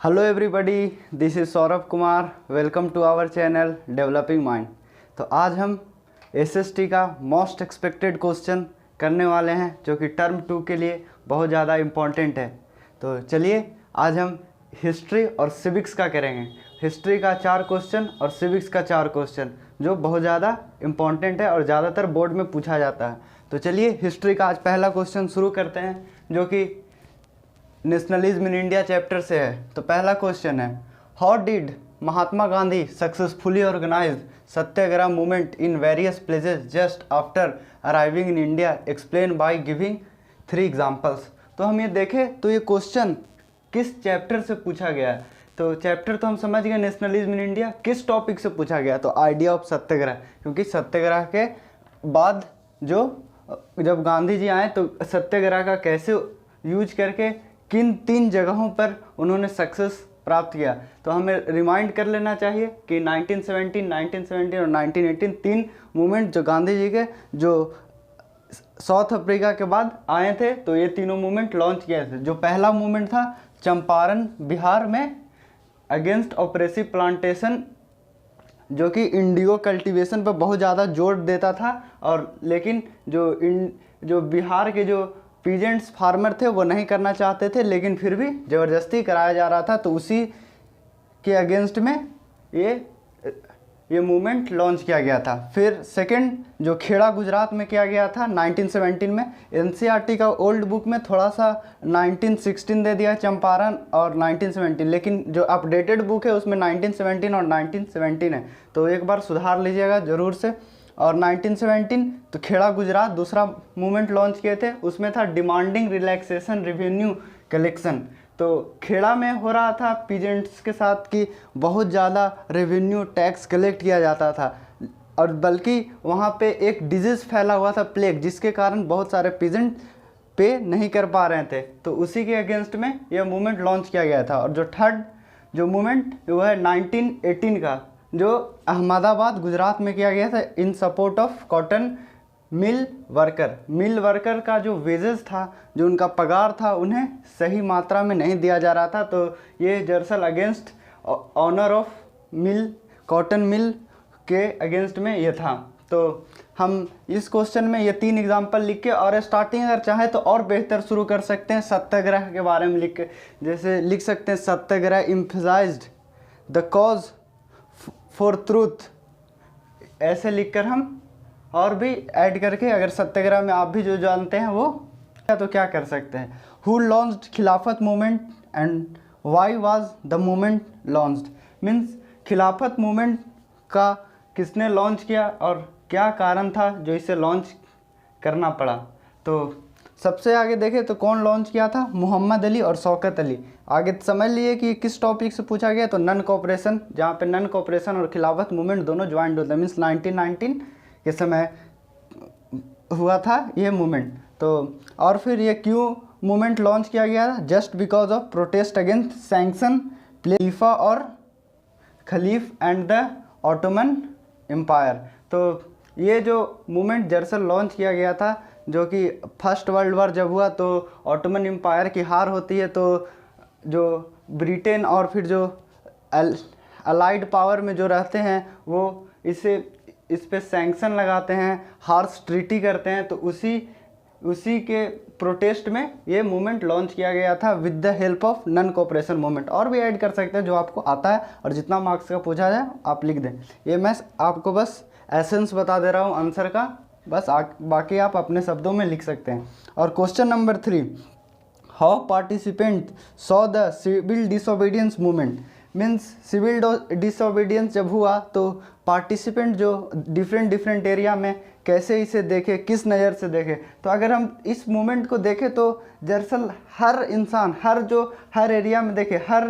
Hello everybody, this is Saurabh Kumar. Welcome to our channel developing mind. तो आज हम SST का मोस्ट एक्सपेक्टेड क्वेश्चन करने वाले हैं जो कि टर्म 2 के लिए बहुत ज़्यादा इम्पॉर्टेंट है। तो चलिए आज हम हिस्ट्री और सिविक्स का करेंगे। हिस्ट्री का 4 क्वेश्चन और सिविक्स का 4 क्वेश्चन जो बहुत ज़्यादा इम्पॉर्टेंट है और ज़्यादातर बोर्ड में पूछा जाता है। तो चलिए हिस्ट्री का आज पहला क्वेश्चन शुरू करते हैं जो कि नेशनलिज्म इन इंडिया चैप्टर से है। तो पहला क्वेश्चन है, how did Mahatma Gandhi successfully organise satyagraha movement in various places just after arriving in India, explain by giving 3 examples. तो हम ये देखें तो ये क्वेश्चन किस चैप्टर से पूछा गया है। तो चैप्टर तो हम समझ गए नेशनलिज्म इन इंडिया, किस टॉपिक से पूछा गया तो आइडिया ऑफ सत्याग्रह, क्योंकि सत्याग्रह के बाद जब गांधी जी आए तो सत्याग्रह का कैसे यूज करके किन 3 जगहों पर उन्होंने सक्सेस प्राप्त किया। तो हमें रिमाइंड कर लेना चाहिए कि 1917, 1917 और 1918 3 मूवमेंट जो गांधी जी के जो साउथ अफ्रीका के बाद आए थे, तो ये तीनों मूवमेंट लॉन्च किए थे। जो पहला मूवमेंट था चंपारण बिहार में अगेंस्ट ऑपरेसिव प्लांटेशन, जो कि इंडिगो कल्टीवेशन पर बहुत ज़्यादा जोर देता था, और लेकिन जो बिहार के जो पीजेंट्स फार्मर थे वो नहीं करना चाहते थे, लेकिन फिर भी ज़बरदस्ती कराया जा रहा था। तो उसी के अगेंस्ट में ये मूवमेंट लॉन्च किया गया था। फिर सेकंड जो खेड़ा गुजरात में किया गया था 1917 में। एनसीईआरटी का ओल्ड बुक में थोड़ा सा 1916 दे दिया चंपारण और 1917, लेकिन जो अपडेटेड बुक है उसमें 1917 और 1917 है, तो एक बार सुधार लीजिएगा ज़रूर से। और 1917 तो खेड़ा गुजरात दूसरा मूवमेंट लॉन्च किए थे, उसमें था डिमांडिंग रिलैक्सेशन रेवेन्यू कलेक्शन। तो खेड़ा में हो रहा था पीजेंट्स के साथ कि बहुत ज़्यादा रेवेन्यू टैक्स कलेक्ट किया जाता था, और बल्कि वहाँ पे एक डिजीज़ फैला हुआ था प्लेग, जिसके कारण बहुत सारे पीजेंट पे नहीं कर पा रहे थे। तो उसी के अगेंस्ट में यह मूवमेंट लॉन्च किया गया था। और जो थर्ड जो मूवमेंट वो है 1918 का, जो अहमदाबाद गुजरात में किया गया था इन support of cotton mill worker का जो वेजेस था, जो उनका पगार था, उन्हें सही मात्रा में नहीं दिया जा रहा था। तो ये दरअसल against owner of cotton mill के अगेंस्ट में ये था। तो हम इस क्वेश्चन में ये 3 एग्जाम्पल लिख के, और स्टार्टिंग अगर चाहे तो और बेहतर शुरू कर सकते हैं सत्याग्रह के बारे में लिख के। जैसे लिख सकते हैं सत्याग्रह emphasised the cause for truth, ऐसे लिखकर हम और भी ऐड करके, अगर सत्याग्रह में आप भी जो जानते हैं वो तो क्या कर सकते हैं। हु लॉन्च्ड खिलाफत movement and why was the movement launched, means खिलाफत मूवमेंट का किसने लॉन्च किया और क्या कारण था जो इसे लॉन्च करना पड़ा। तो सबसे आगे देखें तो कौन लॉन्च किया था, मोहम्मद अली और शौकत अली। आगे समझ लिए कि किस टॉपिक से पूछा गया, तो नन कोऑपरेशन, जहाँ पे नन कोऑपरेशन और खिलाफत मूवमेंट दोनों ज्वाइंट होते हैं, मीन्स 1919 के समय हुआ था ये मूवमेंट। तो और फिर ये क्यों मूवमेंट लॉन्च किया गया था, just because of protest against sanction खलीफा और खलीफ एंड द ऑटोमन एम्पायर। तो ये जो मूवमेंट दरअसल लॉन्च किया गया था, जो कि फर्स्ट वर्ल्ड वॉर जब हुआ तो ऑटोमन एम्पायर की हार होती है, तो जो ब्रिटेन और फिर जो अलाइड पावर में जो रहते हैं वो इस पे सैंक्शन लगाते हैं, हार्श ट्रीटी करते हैं। तो उसी के प्रोटेस्ट में ये मूवमेंट लॉन्च किया गया था with the help of non cooperation movement. और भी ऐड कर सकते हैं जो आपको आता है, और जितना मार्क्स का पूछा जाए आप लिख दें। ये मैं आपको बस एसेंस बता दे रहा हूँ आंसर का, बस बाकी आप अपने शब्दों में लिख सकते हैं। और question number 3, how participant saw the civil disobedience movement, means civil disobedience जब हुआ तो पार्टिसिपेंट जो डिफरेंट एरिया में कैसे इसे देखे, किस नज़र से देखे। तो अगर हम इस मूवमेंट को देखें तो दरअसल हर इंसान हर एरिया में देखे, हर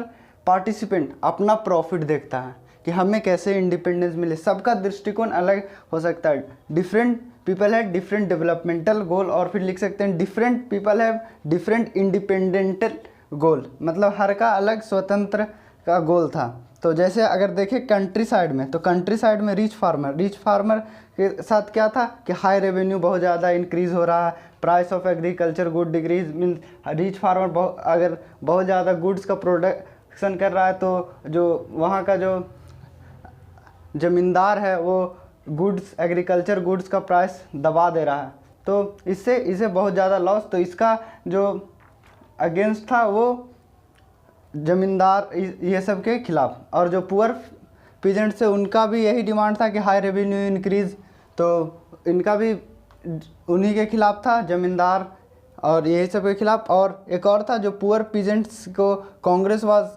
पार्टिसिपेंट अपना प्रॉफिट देखता है कि हमें कैसे इंडिपेंडेंस मिले। सबका दृष्टिकोण अलग हो सकता है, different people have different developmental goal, और फिर लिख सकते हैं different people have different independental goal, मतलब हर का अलग स्वतंत्र का गोल था। तो जैसे अगर देखें कंट्री साइड में, तो कंट्री साइड में रिच फार्मर के साथ क्या था कि हाई रेवेन्यू बहुत ज़्यादा इंक्रीज़ हो रहा है, price of agriculture good decrease, means rich farmer अगर बहुत ज़्यादा गुड्स का एक्शन कर रहा है तो जो वहाँ का जो ज़मींदार है वो गुड्स, एग्रीकल्चर गुड्स का प्राइस दबा दे रहा है, तो इससे इसे बहुत ज़्यादा लॉस। तो इसका जो अगेंस्ट था वो ज़मींदार ये सब के खिलाफ, और जो पुअर पीजेंट से उनका भी यही डिमांड था कि हाई रेवेन्यू इंक्रीज, तो इनका भी उन्हीं के खिलाफ था, ज़मींदार और यही सब के खिलाफ। और एक और था जो पुअर पीजेंट्स को Congress was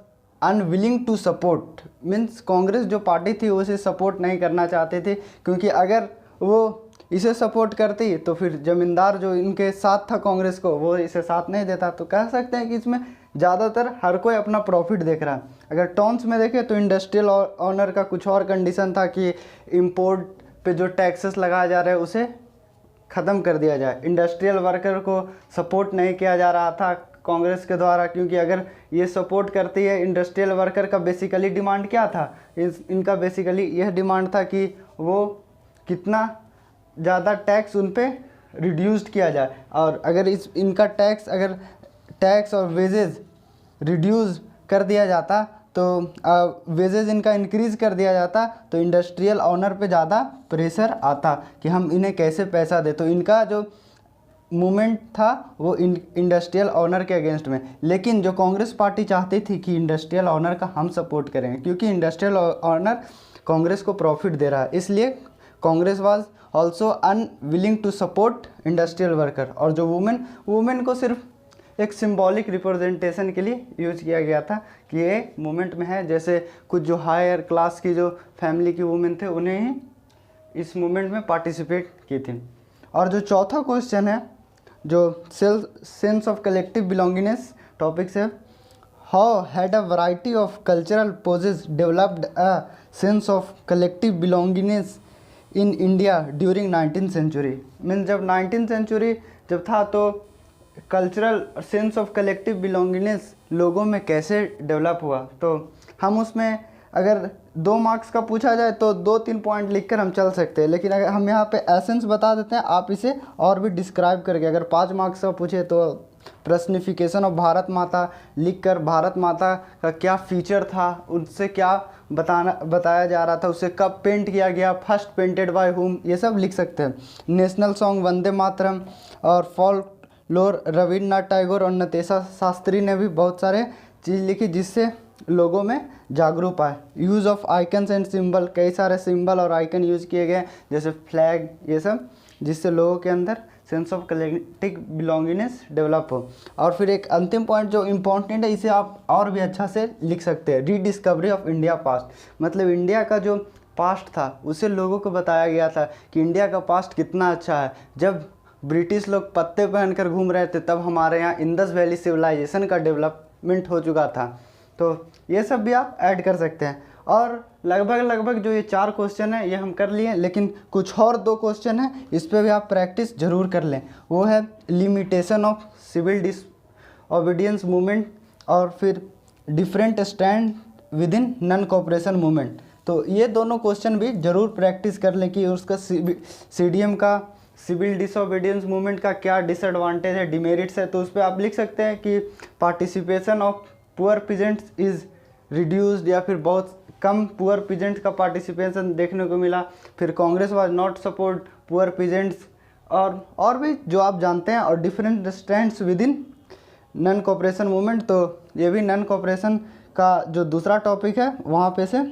unwilling to support, means Congress जो पार्टी थी उसे सपोर्ट नहीं करना चाहते थे, क्योंकि अगर वो इसे सपोर्ट करती तो फिर ज़मींदार जो इनके साथ था कांग्रेस को वो इसे साथ नहीं देता। तो कह सकते हैं कि इसमें ज़्यादातर हर कोई अपना प्रॉफिट देख रहा है। अगर टर्म्स में देखें तो इंडस्ट्रियल ऑनर का कुछ और कंडीशन था कि इंपोर्ट पे जो टैक्सेस लगाया जा रहा है उसे ख़त्म कर दिया जाए। इंडस्ट्रियल वर्कर को सपोर्ट नहीं किया जा रहा था कांग्रेस के द्वारा, क्योंकि अगर ये सपोर्ट करती है, इंडस्ट्रियल वर्कर का बेसिकली डिमांड क्या था, इनका बेसिकली यह डिमांड था कि वो कितना ज़्यादा टैक्स उन पे रिड्यूस्ड किया जाए, और अगर इनका टैक्स और वेजेस रिड्यूस कर दिया जाता तो वेजेस इनका इंक्रीज़ कर दिया जाता तो इंडस्ट्रियल ऑनर पे ज़्यादा प्रेशर आता कि हम इन्हें कैसे पैसा दे। तो इनका जो मूवमेंट था वो इंडस्ट्रियल ऑनर के अगेंस्ट में। लेकिन जो कांग्रेस पार्टी चाहती थी कि इंडस्ट्रियल ऑनर का हम सपोर्ट करेंगे, क्योंकि इंडस्ट्रियल ऑनर कांग्रेस को प्रॉफिट दे रहा है, इसलिए Congress was also unwilling to support industrial worker. और जो वुमेन को सिर्फ एक सिंबॉलिक रिप्रेजेंटेशन के लिए यूज किया गया था कि ये मूवमेंट में है, जैसे कुछ जो हायर क्लास की जो फैमिली की वुमेन थे उन्हें ही इस मूवमेंट में पार्टिसिपेट की थी। और जो चौथा क्वेश्चन है जो sense of collective belongingness topic से, how had a variety of cultural poses developed a sense of collective belongingness in India during 19th century. Means जब 19th सेंचुरी जब था तो cultural sense of collective belongingness लोगों में कैसे develop हुआ। तो हम उसमें अगर 2 मार्क्स का पूछा जाए तो 2-3 पॉइंट लिखकर हम चल सकते हैं, लेकिन अगर हम यहाँ पे एसेंस बता देते हैं, आप इसे और भी डिस्क्राइब करके, अगर 5 मार्क्स का पूछे तो पर्सनिफिकेशन ऑफ भारत माता लिखकर भारत माता का क्या फीचर था, उनसे क्या बताया जा रहा था, उसे कब पेंट किया गया, फर्स्ट पेंटेड बाय हुम, ये सब लिख सकते हैं। नेशनल सॉन्ग वंदे मातरम और फॉल्कलोर रविन्द्रनाथ टैगोर और नतेशा शास्त्री ने भी बहुत सारे चीज़ लिखी जिससे लोगों में जागरूक आए। Use of icons and symbol, कई सारे सिंबल और आइकन यूज़ किए गए जैसे फ्लैग, ये सब, जिससे लोगों के अंदर sense of collective belongingness develop हो। और फिर एक अंतिम पॉइंट जो इम्पोर्टेंट है, इसे आप और भी अच्छा से लिख सकते हैं, रीडिस्कवरी ऑफ इंडिया पास्ट। मतलब इंडिया का जो पास्ट था उसे लोगों को बताया गया था कि इंडिया का पास्ट कितना अच्छा है। जब ब्रिटिश लोग पत्ते पहनकर घूम रहे थे तब हमारे यहाँ इंडस वैली सिविलाइजेशन का डेवलपमेंट हो चुका था। तो ये सब भी आप ऐड कर सकते हैं। और लगभग जो ये 4 क्वेश्चन है ये हम कर लिए, लेकिन कुछ और 2 क्वेश्चन है इस पर भी आप प्रैक्टिस ज़रूर कर लें। वो है limitation of civil disobedience movement और फिर different stand within non cooperation movement. तो ये दोनों क्वेश्चन भी ज़रूर प्रैक्टिस कर लें कि उसका CDM का सिविल डिसओबीडियंस मूवमेंट का क्या डिसएडवांटेज है, डिमेरिट्स है। तो उस पर आप लिख सकते हैं कि participation of poor peasants is reduced, या फिर बहुत कम पुअर पीजेंट्स का पार्टिसिपेशन देखने को मिला। फिर Congress was not support poor peasants, और भी जो आप जानते हैं। और different stands with in non cooperation movement, तो ये भी नॉन कोऑपरेशन का जो दूसरा टॉपिक है वहाँ पे से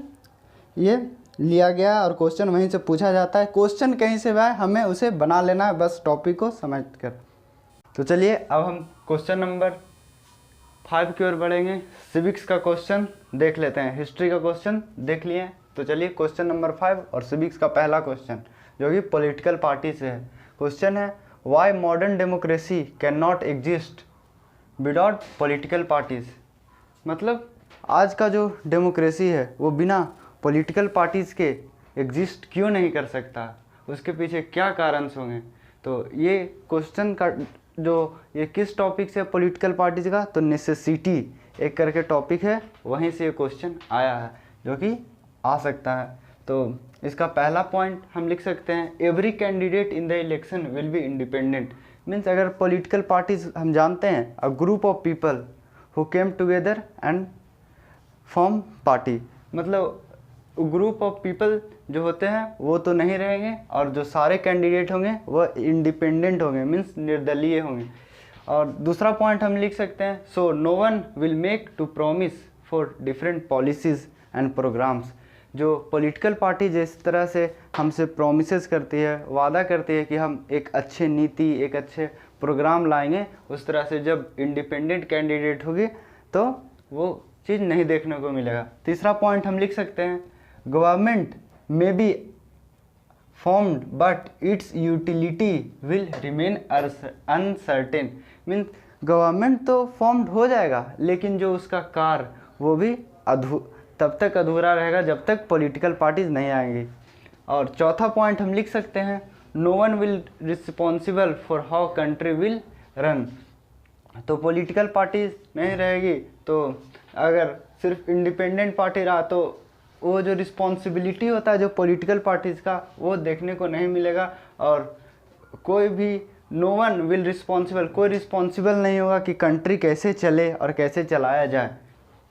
ये लिया गया और क्वेश्चन वहीं से पूछा जाता है। क्वेश्चन कहीं से भी आए हमें उसे बना लेना है बस टॉपिक को समझ कर। तो चलिए अब हम क्वेश्चन नंबर 5 की ओर बढ़ेंगे। सिविक्स का क्वेश्चन देख लेते हैं, हिस्ट्री का क्वेश्चन देख लिए। तो चलिए क्वेश्चन नंबर 5 और सिविक्स का पहला क्वेश्चन जो कि पॉलिटिकल पार्टी से है। क्वेश्चन है why modern democracy can not exist without political parties. मतलब आज का जो डेमोक्रेसी है वो बिना पॉलिटिकल पार्टीज़ के एग्जिस्ट क्यों नहीं कर सकता, उसके पीछे क्या कारण होंगे। तो ये क्वेश्चन का जो ये किस टॉपिक से पॉलिटिकल पार्टीज का, तो नेसेसिटी एक करके टॉपिक है, वहीं से ये क्वेश्चन आया है जो कि आ सकता है। तो इसका पहला पॉइंट हम लिख सकते हैं every candidate in the election will be independent. Means अगर पॉलिटिकल पार्टीज हम जानते हैं a group of people who came together and form party, मतलब ग्रुप ऑफ पीपल जो होते हैं वो तो नहीं रहेंगे, और जो सारे कैंडिडेट होंगे वो इंडिपेंडेंट होंगे, मीन्स निर्दलीय होंगे। और दूसरा पॉइंट हम लिख सकते हैं, so no one will make to promise for different policies and programmes. जो पॉलिटिकल पार्टी जिस तरह से हमसे प्रोमिसेस करती है, वादा करती है कि हम एक अच्छे नीति, एक अच्छे प्रोग्राम लाएंगे, उस तरह से जब इंडिपेंडेंट कैंडिडेट होगी तो वो चीज़ नहीं देखने को मिलेगा। तीसरा पॉइंट हम लिख सकते हैं, government may be formed but it's utility will remain uncertain. Means government तो फॉर्म्ड हो जाएगा, लेकिन जो उसका कार्य वो भी तब तक अधूरा रहेगा जब तक पॉलिटिकल पार्टीज नहीं आएंगी। और चौथा पॉइंट हम लिख सकते हैं, no one will responsible for how country will run. तो पॉलिटिकल पार्टीज नहीं रहेगी तो अगर सिर्फ इंडिपेंडेंट पार्टी रहा तो वो जो रिस्पॉन्सिबिलिटी होता है जो पॉलिटिकल पार्टीज़ का वो देखने को नहीं मिलेगा, और कोई भी नो वन विल रिस्पॉन्सिबल, कोई रिस्पॉन्सिबल नहीं होगा कि कंट्री कैसे चले और कैसे चलाया जाए।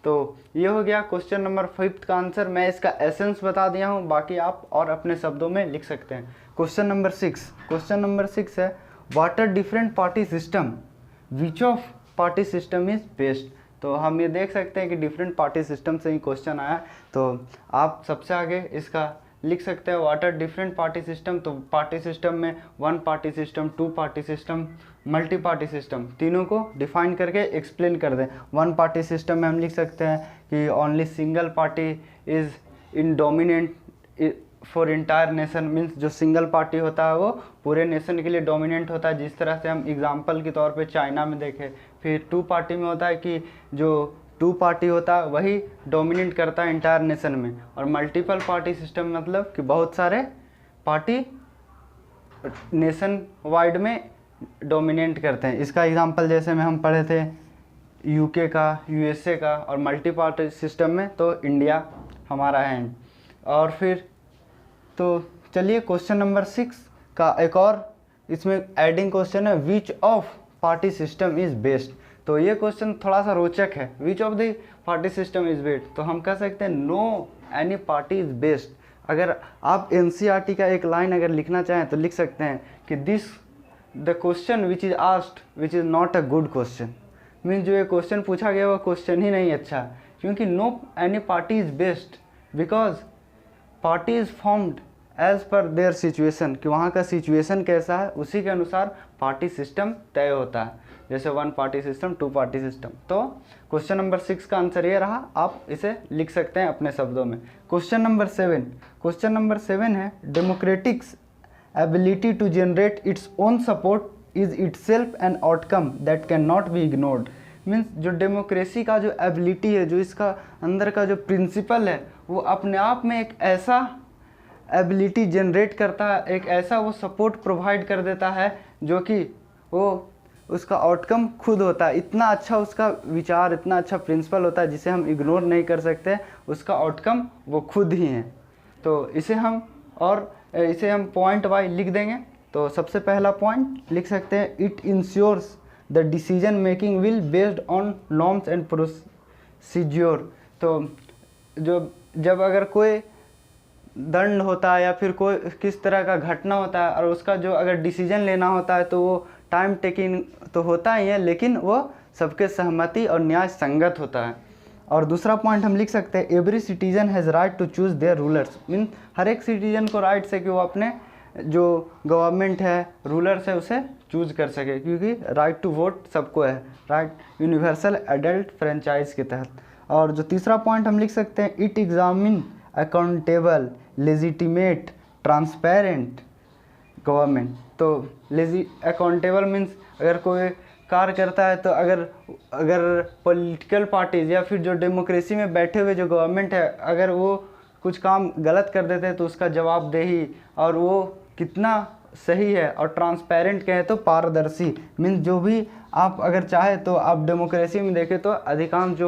तो ये हो गया क्वेश्चन नंबर 5 का आंसर। मैं इसका एसेंस बता दिया हूँ, बाकी आप और अपने शब्दों में लिख सकते हैं। क्वेश्चन नंबर 6 है, what are different party system, which of party system is best. तो हम ये देख सकते हैं कि डिफरेंट पार्टी सिस्टम से ही क्वेश्चन आया, तो आप सबसे आगे इसका लिख सकते हैं what are different party system. तो पार्टी सिस्टम में 1 party system, 2 party system, multi party system, तीनों को डिफाइन करके एक्सप्लेन कर दें। 1 पार्टी सिस्टम में हम लिख सकते हैं कि only single party is in dominant for entire nation. Means जो सिंगल पार्टी होता है वो पूरे नेशन के लिए डोमिनेंट होता है, जिस तरह से हम एग्जाम्पल के तौर पे चाइना में देखें। फिर 2 पार्टी में होता है कि जो 2 पार्टी होता है वही डोमिनेट करता है इंटायर नेशन में। और मल्टीपल पार्टी सिस्टम मतलब कि बहुत सारे पार्टी नेशन वाइड में डोमिनेट करते हैं। इसका एग्जांपल जैसे में हम पढ़े थे यूके का, यूएसए का, और मल्टी पार्टी सिस्टम में तो इंडिया हमारा है। और फिर तो चलिए क्वेश्चन नंबर 6 का एक और इसमें एडिंग क्वेश्चन है, which of party system is best. तो ये क्वेश्चन थोड़ा सा रोचक है, which of the party system is best. तो हम कह सकते हैं no any party is best. अगर आप एनसीईआरटी का एक लाइन अगर लिखना चाहें तो लिख सकते हैं कि this the question which is asked which is not a good question. Means जो ये क्वेश्चन पूछा गया वो क्वेश्चन ही नहीं अच्छा, क्योंकि no any party is best because party is formed as per their situation, कि वहाँ का सिचुएशन कैसा है उसी के अनुसार पार्टी सिस्टम तय होता है, जैसे 1 पार्टी सिस्टम, 2 पार्टी सिस्टम। तो क्वेश्चन नंबर 6 का आंसर ये रहा, आप इसे लिख सकते हैं अपने शब्दों में। क्वेश्चन नंबर 7 है, democratic's ability to generate its own support is itself an outcome that can not be ignored. Means जो डेमोक्रेसी का जो एबिलिटी है, जो इसका अंदर का जो प्रिंसिपल है, वो अपने आप में एक ऐसा एबिलिटी जनरेट करता है, एक ऐसा वो सपोर्ट प्रोवाइड कर देता है जो कि वो उसका आउटकम खुद होता है। इतना अच्छा उसका विचार, इतना अच्छा प्रिंसिपल होता है जिसे हम इग्नोर नहीं कर सकते, उसका आउटकम वो खुद ही है। तो इसे हम पॉइंट वाइज लिख देंगे। तो सबसे पहला पॉइंट लिख सकते हैं, it ensures the decision making will based on norms and procedure. तो जब अगर कोई दंड होता है या फिर कोई किस तरह का घटना होता है और उसका जो अगर डिसीजन लेना होता है तो वो टाइम टेकिंग तो होता ही है, लेकिन वो सबके सहमति और न्याय संगत होता है। और दूसरा पॉइंट हम लिख सकते हैं, every citizen has right to choose their rulers. Mean हर एक सिटीजन को राइट्स है कि वो अपने जो गवर्नमेंट है, रूलर्स है, उसे चूज़ कर सके, क्योंकि राइट टू वोट सबको है, राइट यूनिवर्सल एडल्ट फ्रेंचाइज के तहत। और जो तीसरा पॉइंट हम लिख सकते हैं, it examine accountable legitimate transparent government. तो अकाउंटेबल मीन्स अगर कोई कार्य करता है तो अगर पॉलिटिकल पार्टीज या फिर जो डेमोक्रेसी में बैठे हुए जो गवर्नमेंट है, अगर वो कुछ काम गलत कर देते हैं तो उसका जवाबदेही और वो कितना सही है। और ट्रांसपेरेंट कहे तो पारदर्शी। मीन्स जो भी आप अगर चाहे तो आप डेमोक्रेसी में देखें तो अधिकांश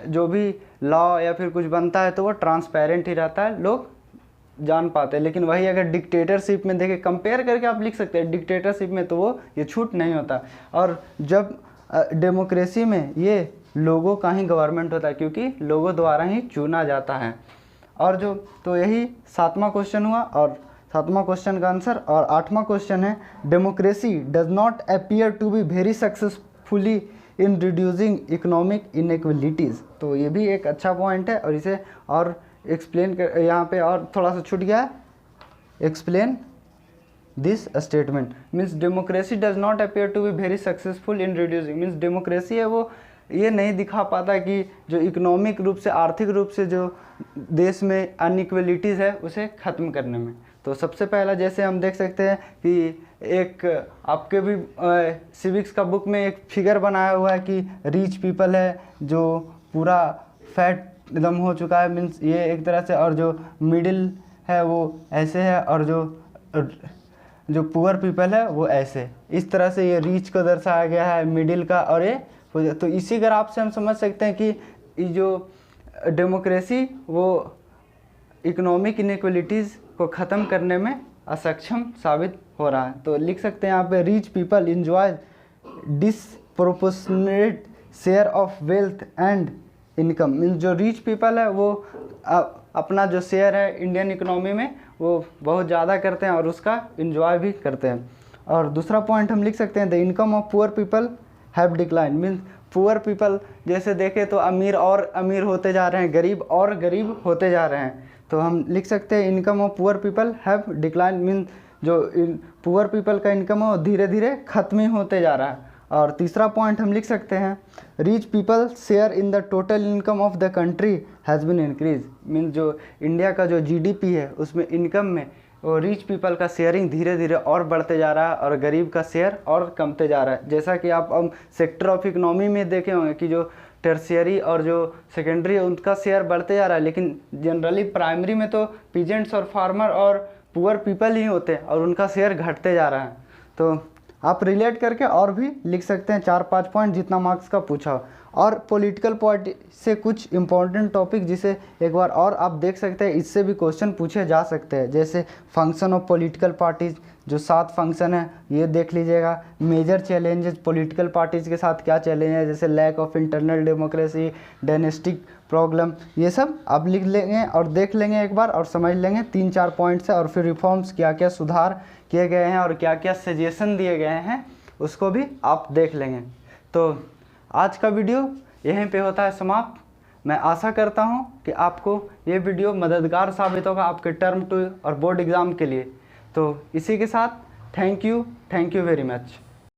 जो भी लॉ या फिर कुछ बनता है तो वो ट्रांसपेरेंट ही रहता है, लोग जान पाते हैं। लेकिन वही अगर डिक्टेटरशिप में देखें, कंपेयर करके आप लिख सकते हैं, डिक्टेटरशिप में तो वो ये छूट नहीं होता। और जब डेमोक्रेसी में ये लोगों का ही गवर्नमेंट होता है, क्योंकि लोगों द्वारा ही चुना जाता है। और जो तो यही 7वां क्वेश्चन हुआ और 7वां क्वेश्चन का आंसर। और 8वां क्वेश्चन है democracy does not appear to be very successfully in reducing economic inequalities. तो ये भी एक अच्छा पॉइंट है और इसे और एक्सप्लेन कर, यहाँ पे और थोड़ा सा छूट गया है, explain this statement means democracy does not appear to be very successful in reducing, means democracy है वो ये नहीं दिखा पाता कि जो इकोनॉमिक रूप से, आर्थिक रूप से जो देश में अनइक्वलिटीज़ है उसे ख़त्म करने में। तो सबसे पहला जैसे हम देख सकते हैं कि एक आपके भी सिविक्स का बुक में एक फिगर बनाया हुआ है कि रिच पीपल है जो पूरा फैट एकदम हो चुका है, मीन्स ये एक तरह से, और जो मिडिल है वो ऐसे है, और जो पुअर पीपल है वो ऐसे, इस तरह से ये रिच को दर्शाया गया है, मिडिल का और ये। तो इसी ग्राफ से हम समझ सकते हैं कि ये जो डेमोक्रेसी वो इकोनॉमिक इनइक्वलिटीज़ को ख़त्म करने में असक्षम साबित हो रहा है। तो लिख सकते हैं यहाँ पे rich people enjoy disproportionate share of wealth and income, means जो रिच पीपल है वो अपना जो शेयर है इंडियन इकोनॉमी में वो बहुत ज़्यादा करते हैं और उसका इंजॉय भी करते हैं। और दूसरा पॉइंट हम लिख सकते हैं the income of poor people have decline, means poor people जैसे देखें तो अमीर और अमीर होते जा रहे हैं, गरीब और गरीब होते जा रहे हैं। तो हम लिख सकते हैं income of poor people have decline, means जो पुअर पीपल का इनकम है वो धीरे धीरे खत्म ही होते जा रहा है। और तीसरा पॉइंट हम लिख सकते हैं rich people share in the total income of the country has been increase, means जो इंडिया का जो जीडीपी है उसमें इनकम में वो रिच पीपल का शेयरिंग धीरे धीरे और बढ़ते जा रहा है और गरीब का शेयर और कमते जा रहा है। जैसा कि आप हम सेक्टर ऑफ इकोनॉमी में देखे होंगे कि जो टर्शियरी और जो सेकेंडरी है उनका शेयर बढ़ते जा रहा है, लेकिन जनरली प्राइमरी में तो पीजेंट्स और फार्मर और पुअर पीपल ही होते हैं और उनका शेयर घटते जा रहा है। तो आप रिलेट करके और भी लिख सकते हैं 4-5 पॉइंट जितना मार्क्स का पूछा। और पॉलिटिकल पार्टी से कुछ इंपॉर्टेंट टॉपिक जिसे एक बार और आप देख सकते हैं, इससे भी क्वेश्चन पूछे जा सकते हैं। जैसे फंक्शन ऑफ पॉलिटिकल पार्टीज, जो 7 फंक्शन है ये देख लीजिएगा। मेजर चैलेंजेस पॉलिटिकल पार्टीज़ के साथ क्या चैलेंज है, जैसे lack of internal democracy, dynastic problem, ये सब आप लिख लेंगे और देख लेंगे एक बार और समझ लेंगे 3-4 पॉइंट से। और फिर रिफॉर्म्स क्या क्या सुधार किए गए हैं और क्या क्या सजेशन दिए गए हैं उसको भी आप देख लेंगे। तो आज का वीडियो यहीं पे होता है समाप्त। मैं आशा करता हूँ कि आपको ये वीडियो मददगार साबित होगा आपके टर्म 2 और बोर्ड एग्ज़ाम के लिए। तो इसी के साथ थैंक यू वेरी मच।